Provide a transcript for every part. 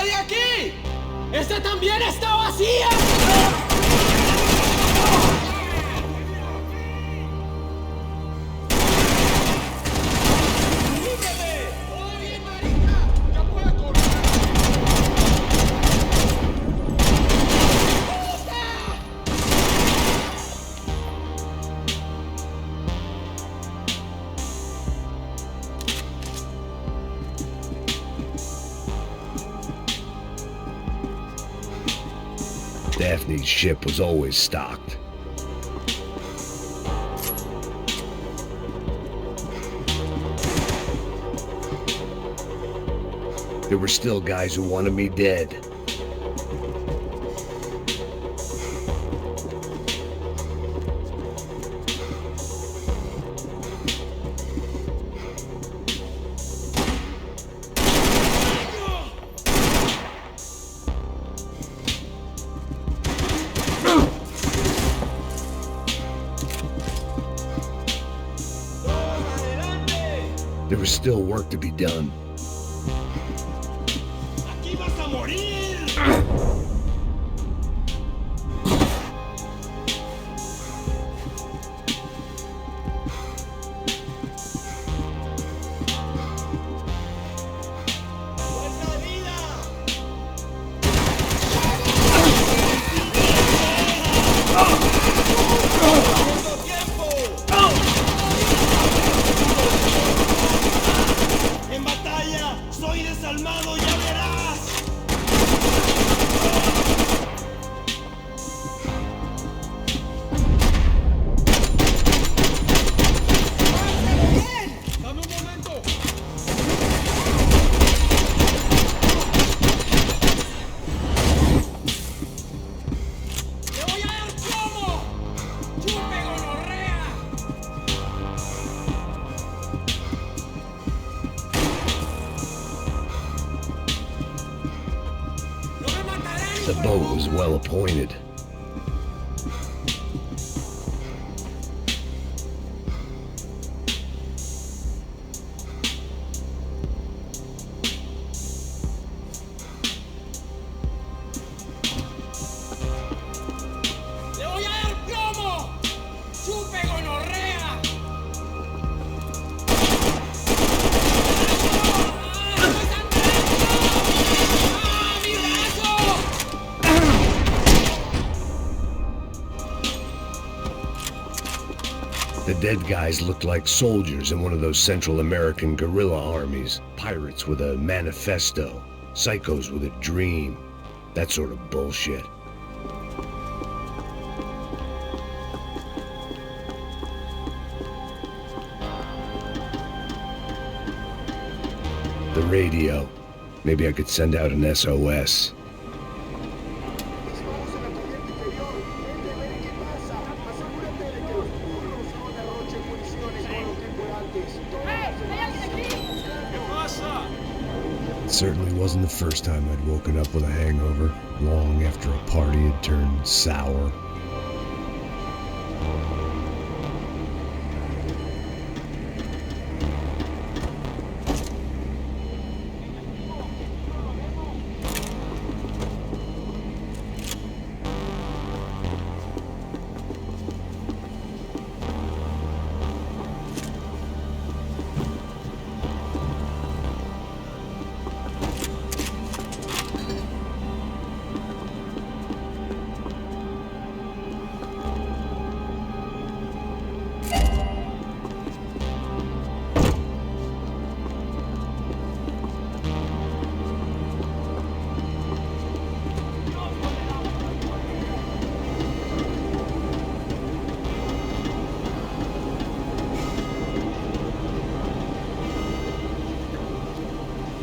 de aquí! ¡Esta también está vacía! Daphne's ship was always stocked. There were still guys who wanted me dead. There was still work to be done. ¡Aquí vas a morir! ¡Fuerza de vida! ¡En batalla! ¡Soy desalmado! ¡Ya verás! ¡Bien! ¡Dame un momento! ¡Le voy a dar plomo! ¡Chupe gonorrea! The boat was well appointed. ¡Le voy a dar plomo! ¡Chupe gonorrea! ¡Ah, estoy sangrando! ¡Ah, mi brazo! The dead guys looked like soldiers in one of those Central American guerrilla armies. Pirates with a manifesto. Psychos with a dream. That sort of bullshit. The radio. Maybe I could send out an SOS. It certainly wasn't the first time I'd woken up with a hangover, long after a party had turned sour.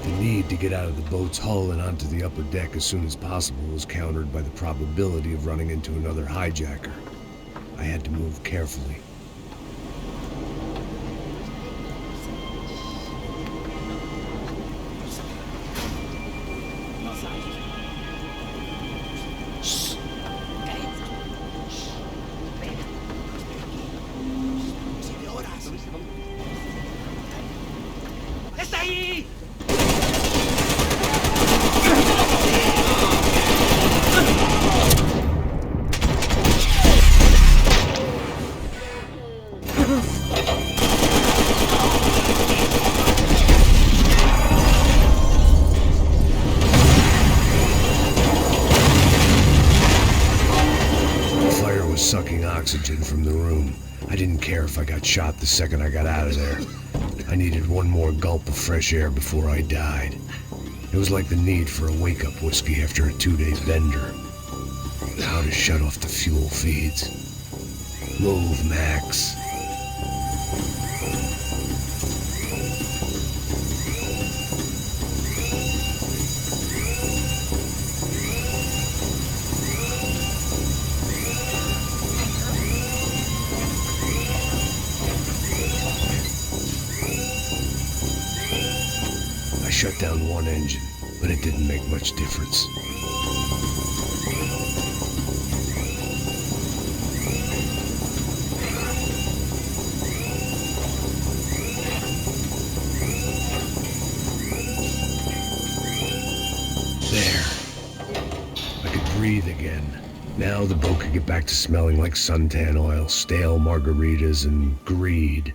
The need to get out of the boat's hull and onto the upper deck as soon as possible was countered by the probability of running into another hijacker. I had to move carefully. ¡Está ahí! sucking oxygen from the room. I didn't care if I got shot the second I got out of there. I needed one more gulp of fresh air before I died. It was like the need for a wake-up whiskey after a 2-day bender. How to shut off the fuel feeds. Move, Max. I shut down one engine, but it didn't make much difference. Breathe again. Now the boat could get back to smelling like suntan oil, stale margaritas, and greed.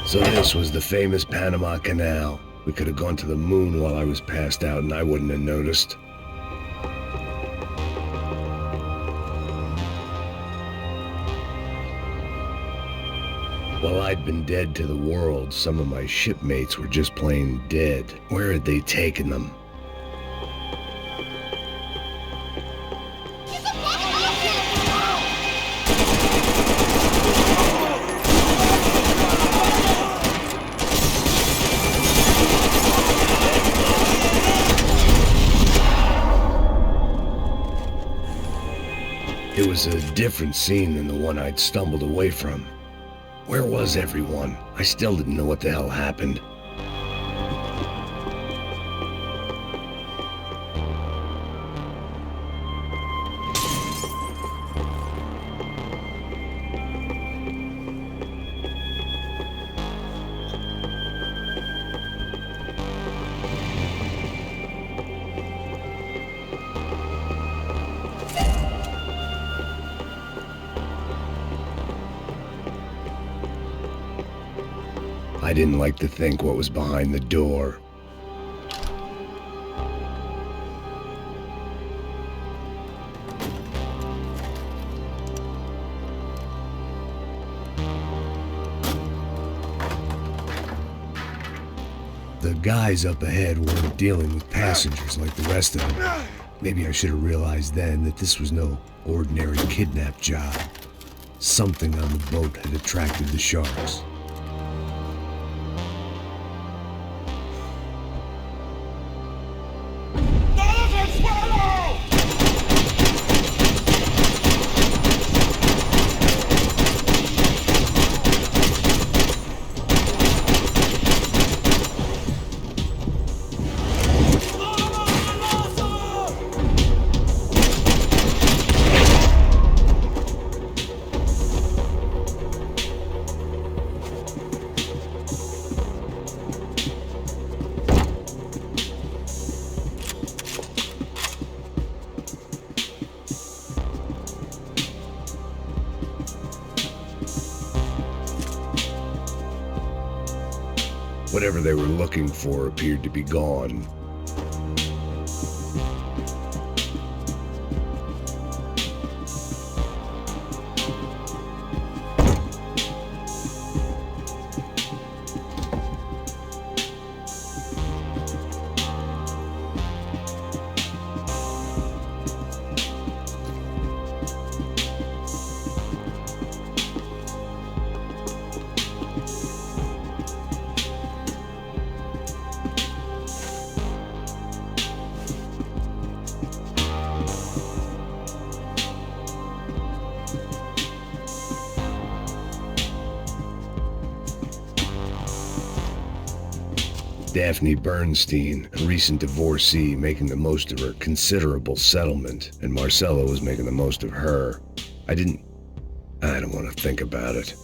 So this was the famous Panama Canal. We could have gone to the moon while I was passed out and I wouldn't have noticed. While I'd been dead to the world, some of my shipmates were just plain dead. Where had they taken them? It was a different scene than the one I'd stumbled away from. Where was everyone? I still didn't know what the hell happened. I didn't like to think what was behind the door. The guys up ahead weren't dealing with passengers like the rest of them. Maybe I should have realized then that this was no ordinary kidnap job. Something on the boat had attracted the sharks. Whatever they were looking for appeared to be gone. Daphne Bernstein, a recent divorcee making the most of her considerable settlement, and Marcella was making the most of her. I don't want to think about it.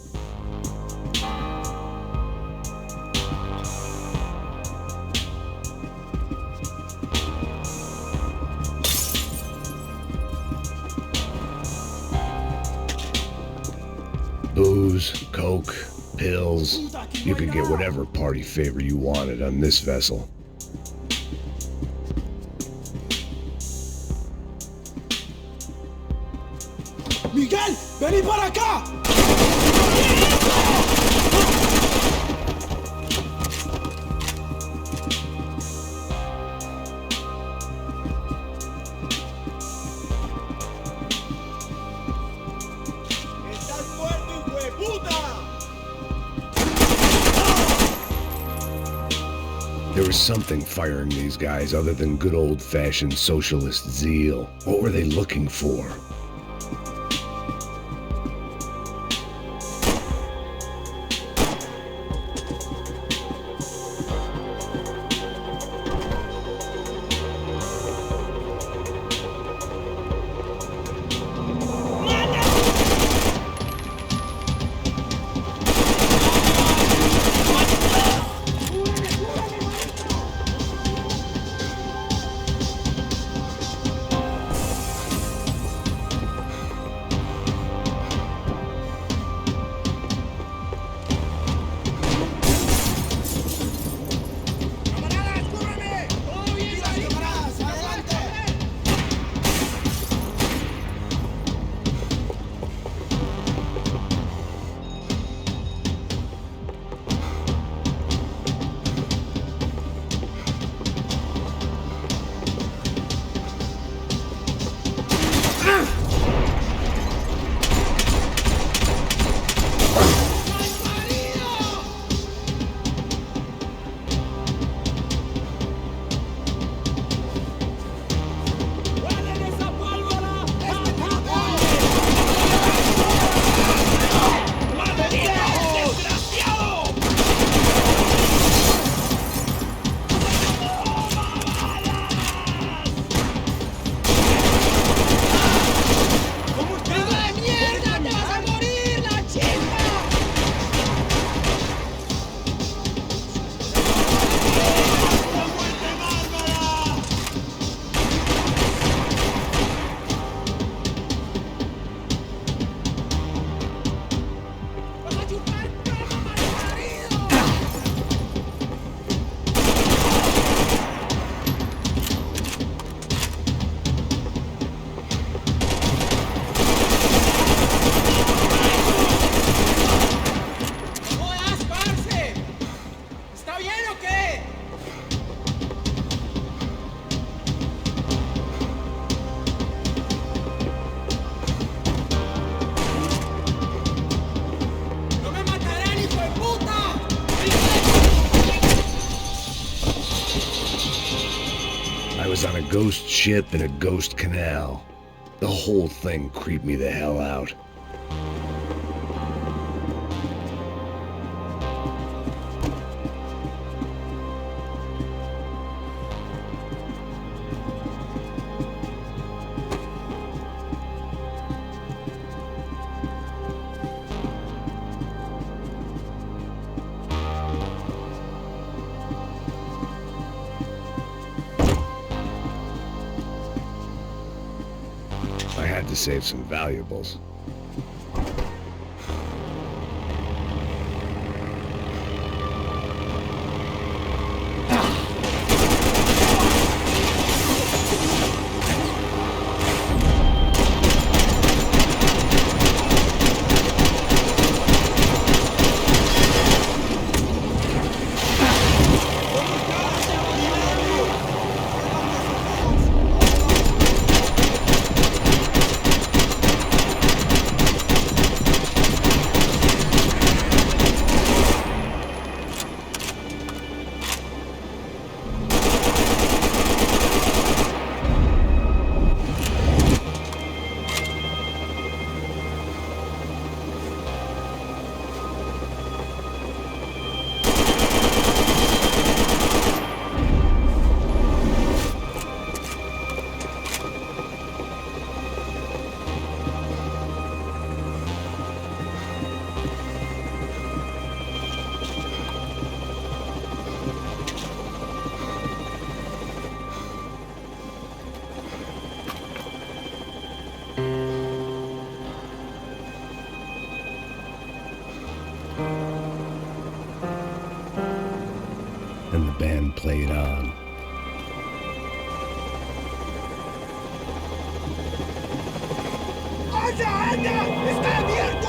Booze, coke, pills. You could get whatever party favor you wanted on this vessel. Miguel, vení para acá. There was something firing these guys other than good old-fashioned socialist zeal. What were they looking for? I was on a ghost ship in a ghost canal. The whole thing creeped me the hell out. I had to save some valuables. play it on. ¡Allá, allá! ¡Está abierto!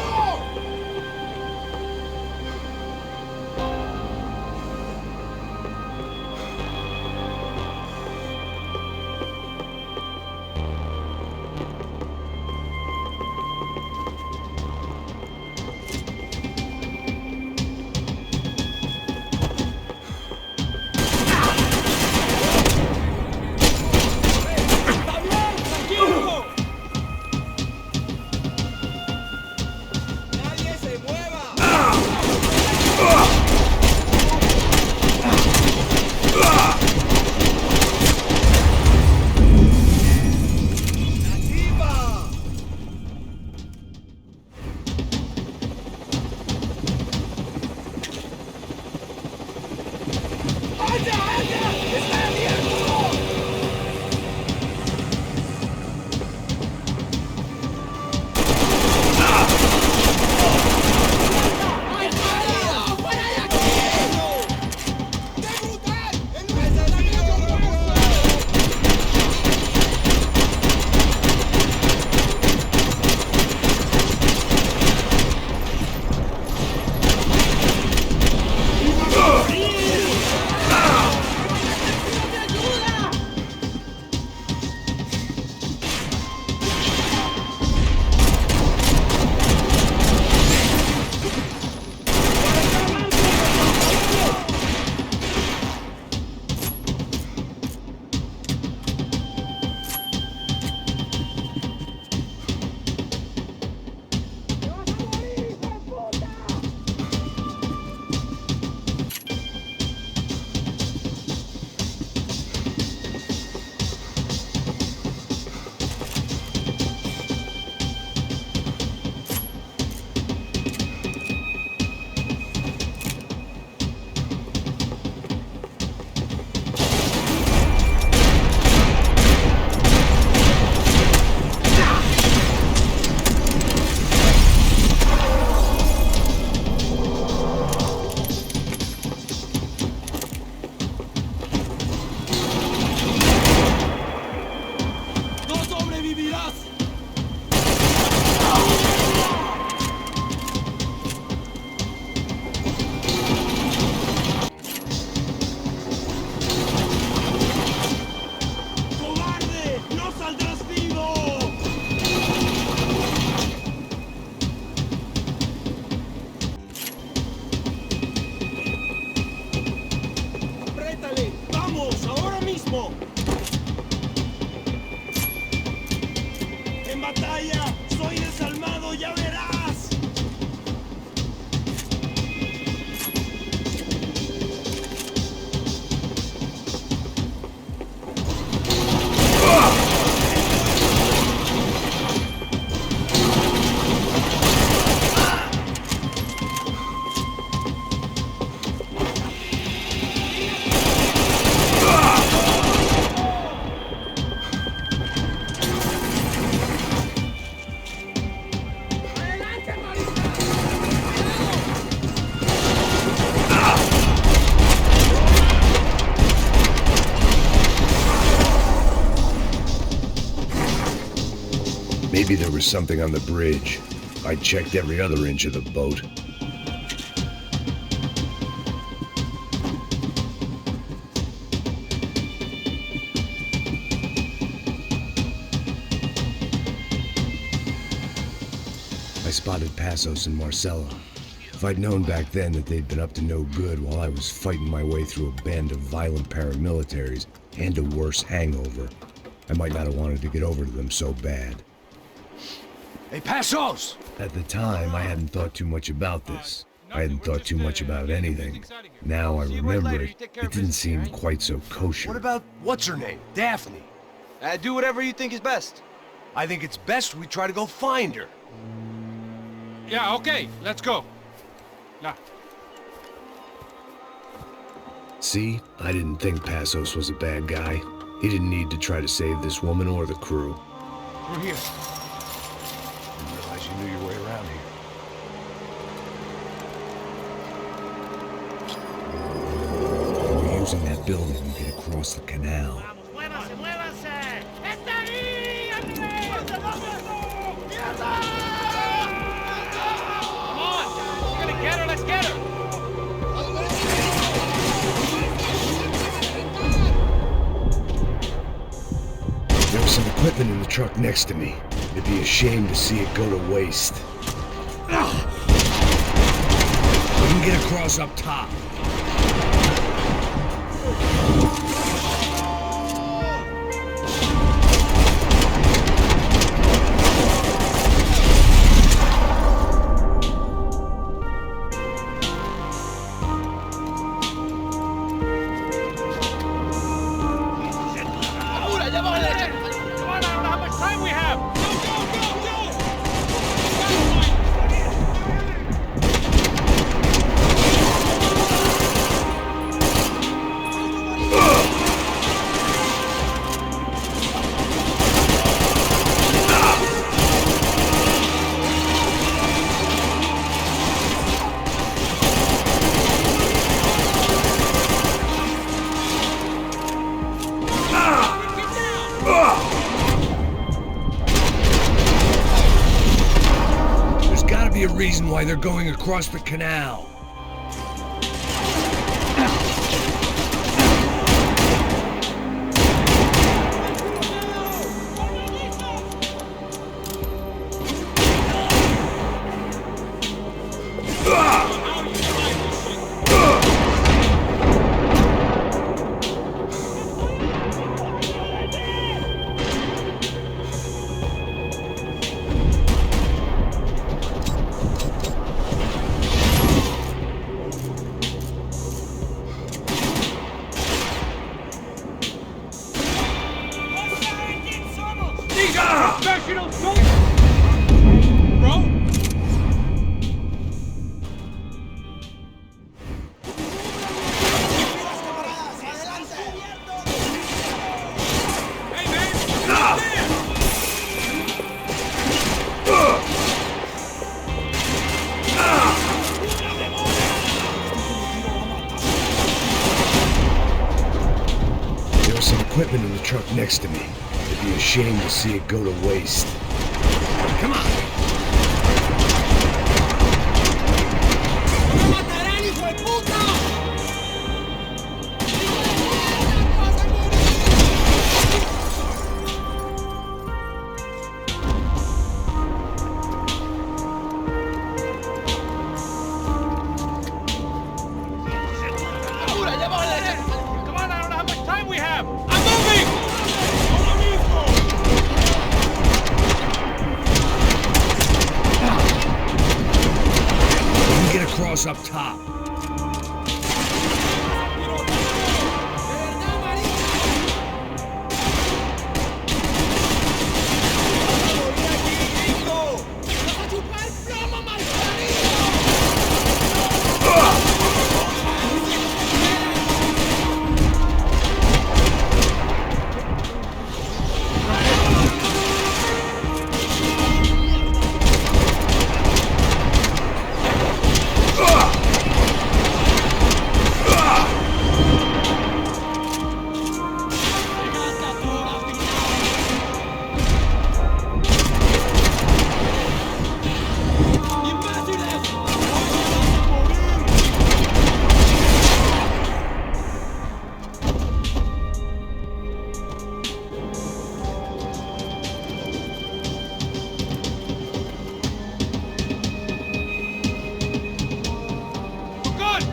Maybe there was something on the bridge. I checked every other inch of the boat. I spotted Passos and Marcella. If I'd known back then that they'd been up to no good while I was fighting my way through a band of violent paramilitaries and a worse hangover, I might not have wanted to get over to them so bad. Hey, Passos! At the time, I hadn't thought too much about this. I hadn't thought too much about anything. Now I remember it didn't seem quite so kosher. What about what's-her-name? Daphne? Do whatever you think is best. I think it's best we try to go find her. Yeah, okay, let's go. Now. See, I didn't think Passos was a bad guy. He didn't need to try to save this woman or the crew. We're here. Didn't realize you knew your way around here. Were you closing that building and get across the canal. ¡Muévanse, muévanse! ¡Está ahí! ¡Andrés! Come on! We're gonna get her, let's get her! There was some equipment in the truck next to me. It'd be a shame to see it go to waste. We can get across up top. Come on, I don't know how much time we have! There's gotta be a reason why they're going across the canal. These are professional soldiers! Bro? Hey, man! There was some equipment in the truck next to me. It'd be a shame to see it go to waste. Come on! ¡Matarán, hijo de puta! Come on, I don't know how much time we have! I'm moving! We can get across up top. Good!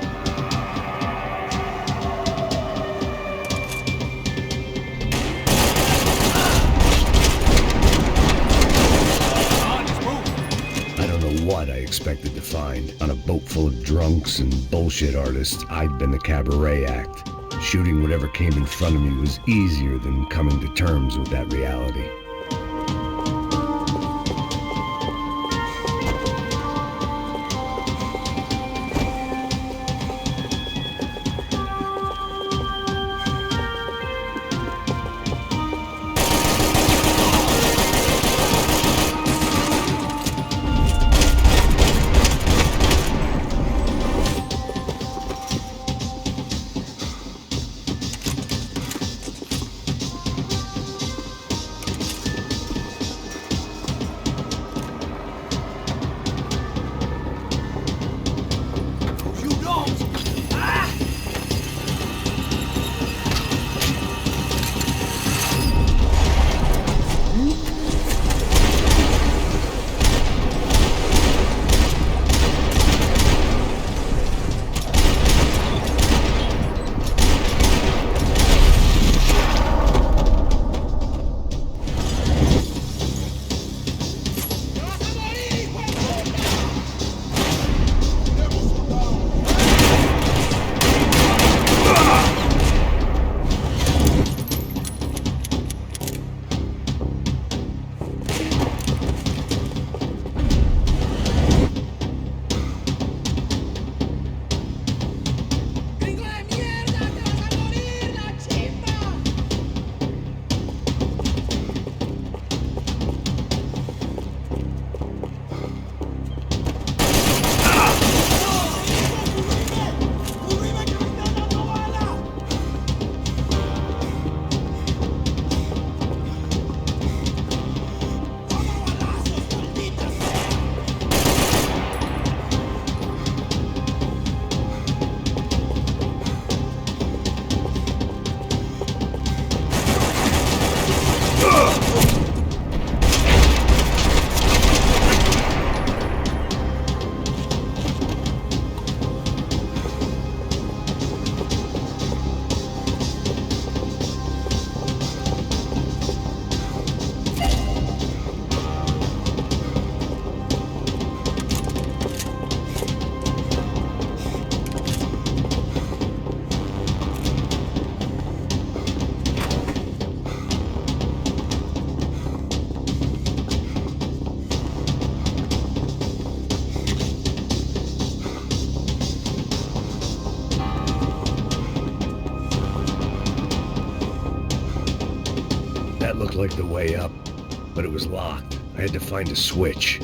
I don't know what I expected to find. On a boat full of drunks and bullshit artists, I'd been the cabaret act. Shooting whatever came in front of me was easier than coming to terms with that reality. like the way up, but it was locked. I had to find a switch.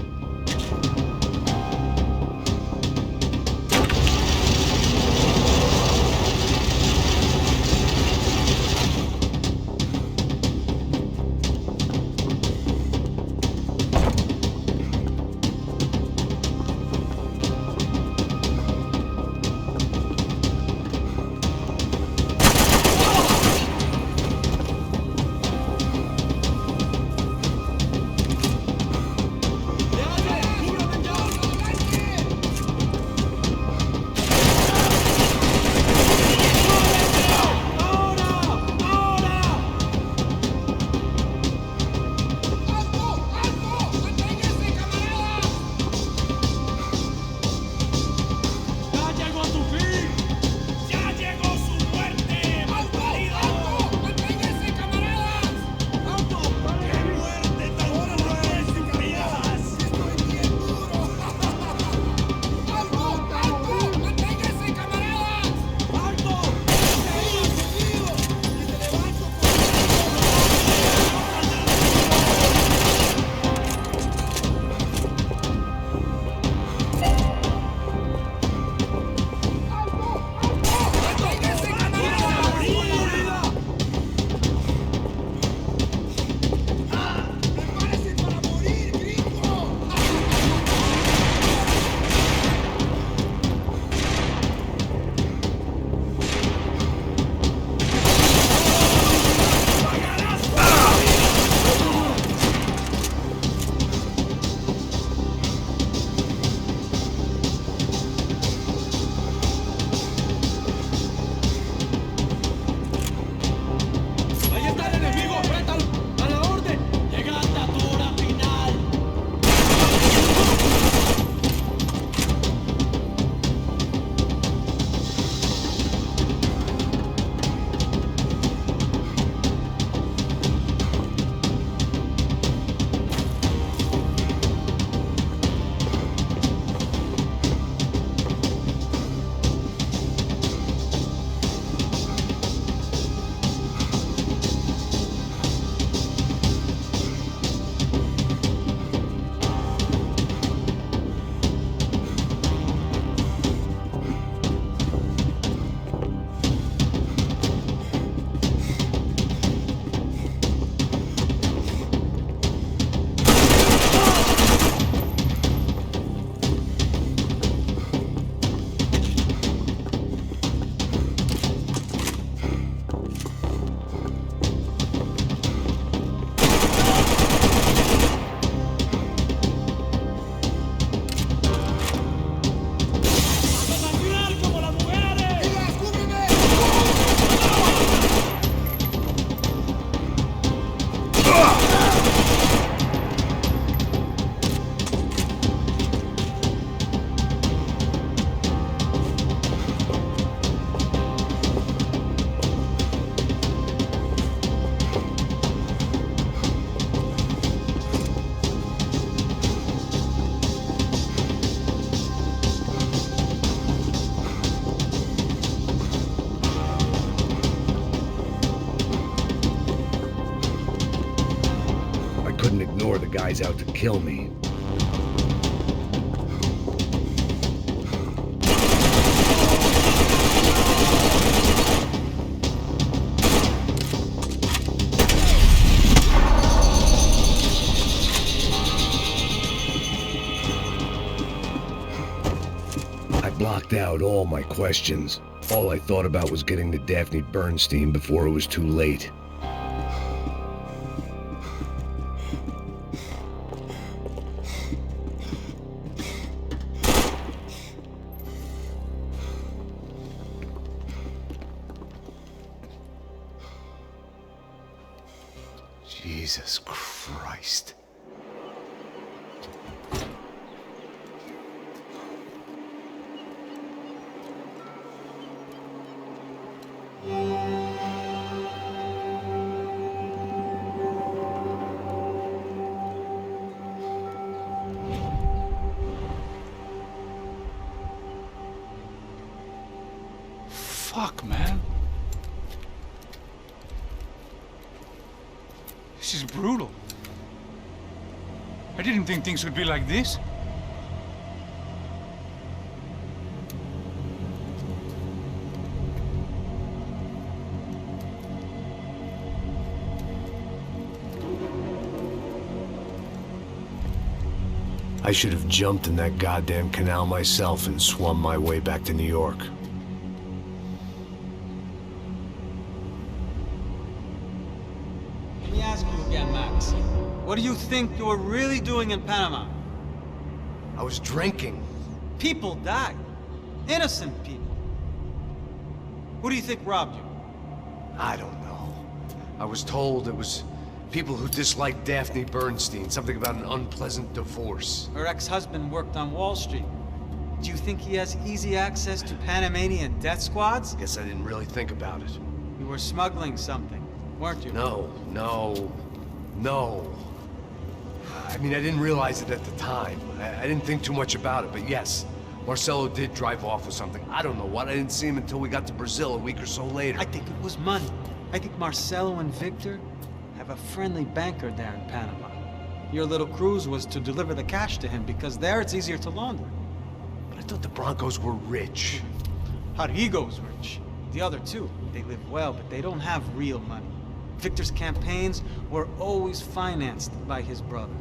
Ignore the guys out to kill me. I blocked out all my questions. All I thought about was getting to Daphne Bernstein before it was too late. Jesus Christ. Fuck, man. This is brutal. I didn't think things would be like this. I should have jumped in that goddamn canal myself and swum my way back to New York. Let me ask you again, Max. What do you think you were really doing in Panama? I was drinking. People died. Innocent people. Who do you think robbed you? I don't know. I was told it was people who disliked Daphne Bernstein, something about an unpleasant divorce. Her ex-husband worked on Wall Street. Do you think he has easy access to Panamanian death squads? Guess I didn't really think about it. You were smuggling something, weren't you? No. I mean, I didn't realize it at the time. I didn't think too much about it, but yes, Marcelo did drive off with something. I don't know what. I didn't see him until we got to Brazil a week or so later. I think it was money. I think Marcelo and Victor have a friendly banker there in Panama. Your little cruise was to deliver the cash to him because there it's easier to launder. But I thought the Broncos were rich. Rodrigo's rich. The other two, they live well, but they don't have real money. Victor's campaigns were always financed by his brother.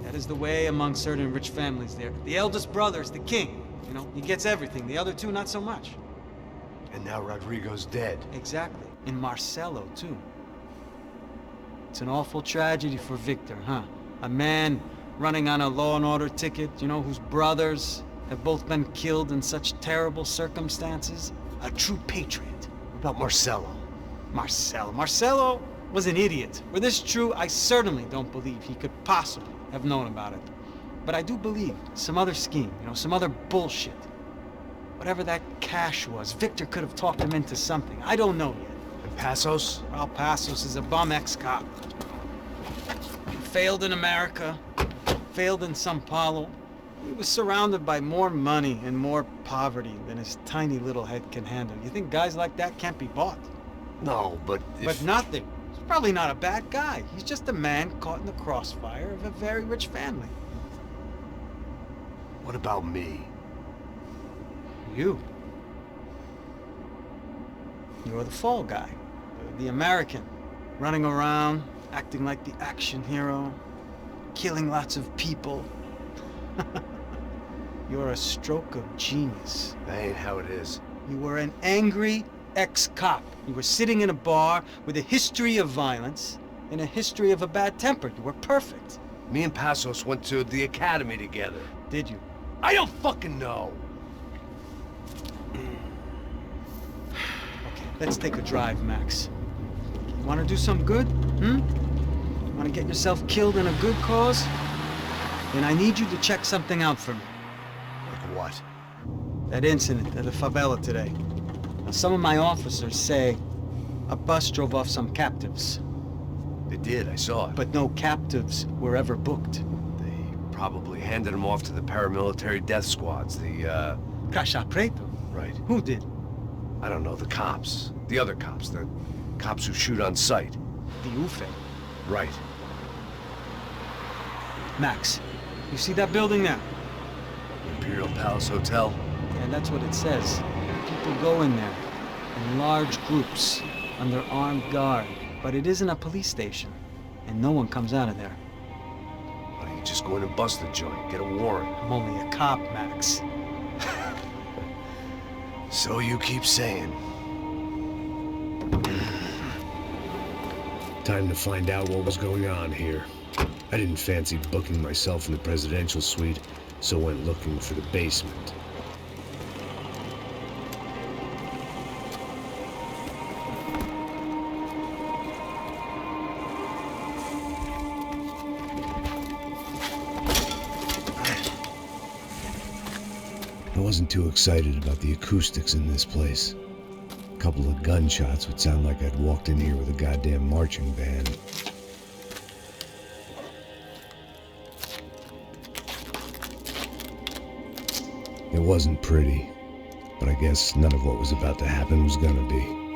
That is the way among certain rich families there. The eldest brother is the king. You know, he gets everything. The other two, not so much. And now Rodrigo's dead. Exactly. And Marcelo, too. It's an awful tragedy for Victor, huh? A man running on a law and order ticket, you know, whose brothers have both been killed in such terrible circumstances. A true patriot. What about Marcelo? Marcelo was an idiot. Were this true, I certainly don't believe he could possibly have known about it. But I do believe some other scheme, you know, some other bullshit. Whatever that cash was, Victor could have talked him into something. I don't know yet. And Passos? Well, Passos is a bum ex-cop. He failed in America, failed in Sao Paulo. He was surrounded by more money and more poverty than his tiny little head can handle. You think guys like that can't be bought? No, but But nothing. He's probably not a bad guy. He's just a man caught in the crossfire of a very rich family. What about me? You. You're the fall guy. The American. Running around, acting like the action hero. Killing lots of people. You're a stroke of genius. That ain't how it is. You were an angry ex-cop. You were sitting in a bar with a history of violence and a history of a bad temper. You were perfect. Me and Passos went to the academy together. Did you? I don't fucking know. Okay, let's take a drive, Max. You want to do some good? Want to get yourself killed in a good cause? Then I need you to check something out for me. Like what? That incident at the favela today. Now, some of my officers say a bus drove off some captives. They did, I saw it. But no captives were ever booked. They probably handed them off to the paramilitary death squads, the, Caixa Preto? Right. Who did? I don't know, the cops. The other cops, the cops who shoot on sight. The UFE. Right. Max, you see that building now? Imperial Palace Hotel? And that's what it says. People go in there in large groups under armed guard. But it isn't a police station, and no one comes out of there. Why don't you just go in and bust the joint, get a warrant? I'm only a cop, Max. So you keep saying. Time to find out what was going on here. I didn't fancy booking myself in the presidential suite, so went looking for the basement. I wasn't too excited about the acoustics in this place. A couple of gunshots would sound like I'd walked in here with a goddamn marching band. It wasn't pretty, but I guess none of what was about to happen was gonna be.